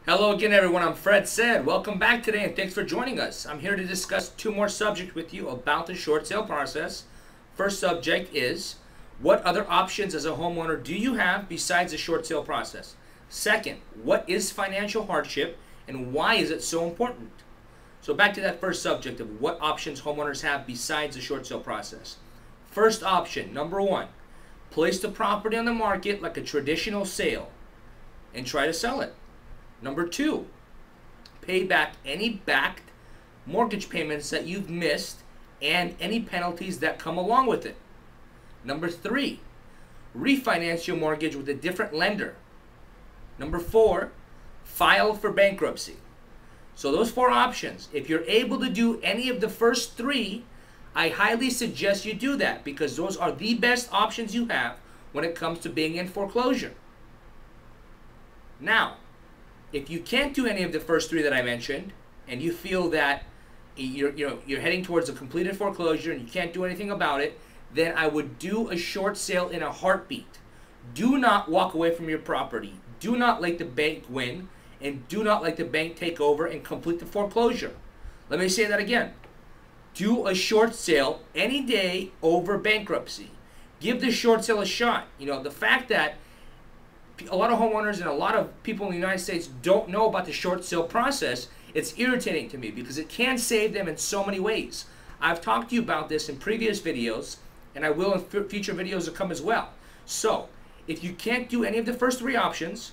Hello again, everyone. I'm Fred Sed. Welcome back today, and thanks for joining us. I'm here to discuss two more subjects with you about the short sale process. First subject is, what other options as a homeowner do you have besides the short sale process? Second, what is financial hardship and why is it so important? So back to that first subject of what options homeowners have besides the short sale process. First option, number one, place the property on the market like a traditional sale and try to sell it. Number two, pay back any backed mortgage payments that you've missed and any penalties that come along with it. Number three, refinance your mortgage with a different lender. Number four, file for bankruptcy. So those four options, if you're able to do any of the first three, I highly suggest you do that because those are the best options you have when it comes to being in foreclosure. Now, if you can't do any of the first three that I mentioned, and you feel that you're heading towards a completed foreclosure and you can't do anything about it, then I would do a short sale in a heartbeat. Do not walk away from your property. Do not let the bank win, and do not let the bank take over and complete the foreclosure. Let me say that again. Do a short sale any day over bankruptcy. Give the short sale a shot. The fact that a lot of homeowners and a lot of people in the United States don't know about the short sale process, it's irritating to me because it can save them in so many ways. I've talked to you about this in previous videos, and I will in future videos to come as well. So, if you can't do any of the first three options,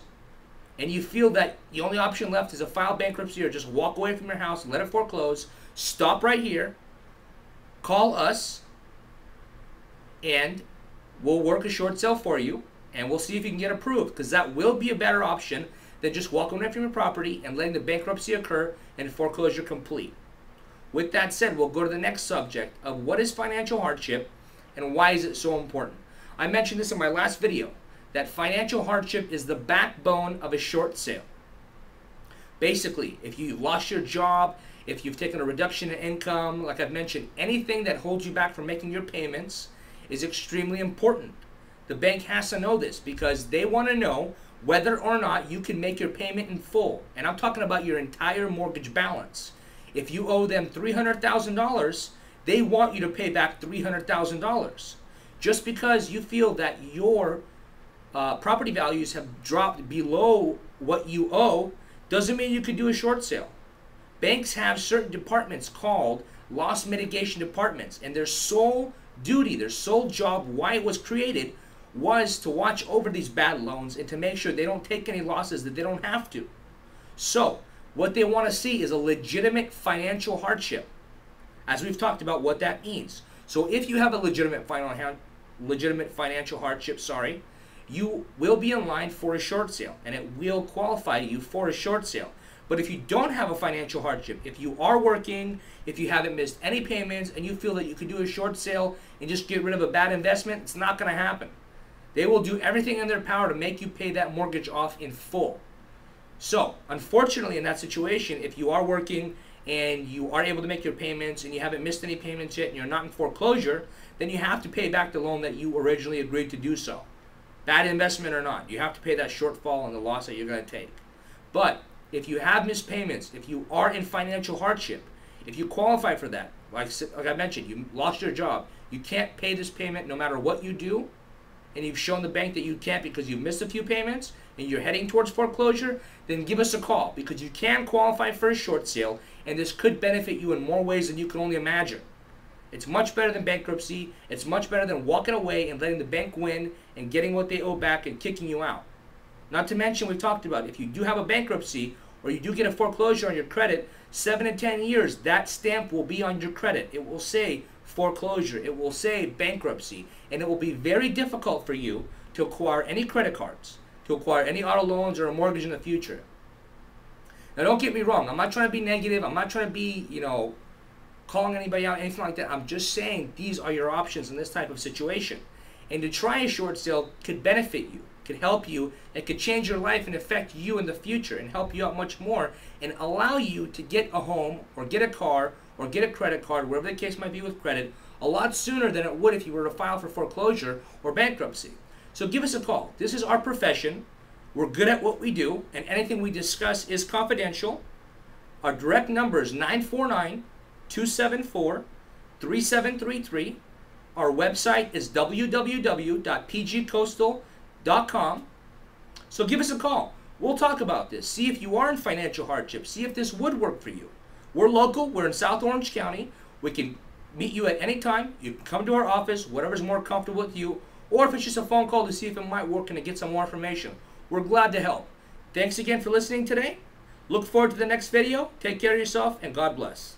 and you feel that the only option left is to file bankruptcy or just walk away from your house and let it foreclose, stop right here, call us, and we'll work a short sale for you. And we'll see if you can get approved, because that will be a better option than just walking away from your property and letting the bankruptcy occur and foreclosure complete. With that said, we'll go to the next subject of what is financial hardship and why is it so important. I mentioned this in my last video, that financial hardship is the backbone of a short sale. Basically, if you've lost your job, if you've taken a reduction in income, like I've mentioned, anything that holds you back from making your payments is extremely important. The bank has to know this because they want to know whether or not you can make your payment in full. And I'm talking about your entire mortgage balance. If you owe them $300,000, they want you to pay back $300,000. Just because you feel that your property values have dropped below what you owe doesn't mean you could do a short sale. Banks have certain departments called loss mitigation departments, and their sole duty, their sole job, why it was created, was to watch over these bad loans and to make sure they don't take any losses that they don't have to. So, what they want to see is a legitimate financial hardship, as we've talked about what that means. So, if you have a legitimate financial hardship, you will be in line for a short sale, and it will qualify you for a short sale. But if you don't have a financial hardship, if you are working, if you haven't missed any payments, and you feel that you could do a short sale and just get rid of a bad investment, it's not going to happen. They will do everything in their power to make you pay that mortgage off in full. So, unfortunately, in that situation, if you are working and you are able to make your payments and you haven't missed any payments yet and you're not in foreclosure, then you have to pay back the loan that you originally agreed to do so. Bad investment or not, you have to pay that shortfall and the loss that you're going to take. But if you have missed payments, if you are in financial hardship, if you qualify for that, like I mentioned, you lost your job, you can't pay this payment no matter what you do, and you've shown the bank that you can't because you've missed a few payments and you're heading towards foreclosure, then give us a call because you can qualify for a short sale, and this could benefit you in more ways than you can only imagine. It's much better than bankruptcy. It's much better than walking away and letting the bank win and getting what they owe back and kicking you out. Not to mention, we've talked about, if you do have a bankruptcy or you do get a foreclosure on your credit, 7 to 10 years, that stamp will be on your credit. It will say foreclosure, it will say bankruptcy, and it will be very difficult for you to acquire any credit cards, to acquire any auto loans or a mortgage in the future. Now, don't get me wrong, I'm not trying to be negative, I'm not trying to be, calling anybody out, anything like that. I'm just saying these are your options in this type of situation. And to try a short sale could benefit you, could help you, it could change your life and affect you in the future and help you out much more and allow you to get a home or get a car or get a credit card, whatever the case might be with credit, a lot sooner than it would if you were to file for foreclosure or bankruptcy. So give us a call. This is our profession. We're good at what we do, and anything we discuss is confidential. Our direct number is 949-274-3733. Our website is www.pgcoastal.com. So give us a call. We'll talk about this. See if you are in financial hardship. See if this would work for you. We're local. We're in South Orange County. We can meet you at any time. You can come to our office, whatever's more comfortable with you, or if it's just a phone call to see if it might work and to get some more information. We're glad to help. Thanks again for listening today. Look forward to the next video. Take care of yourself, and God bless.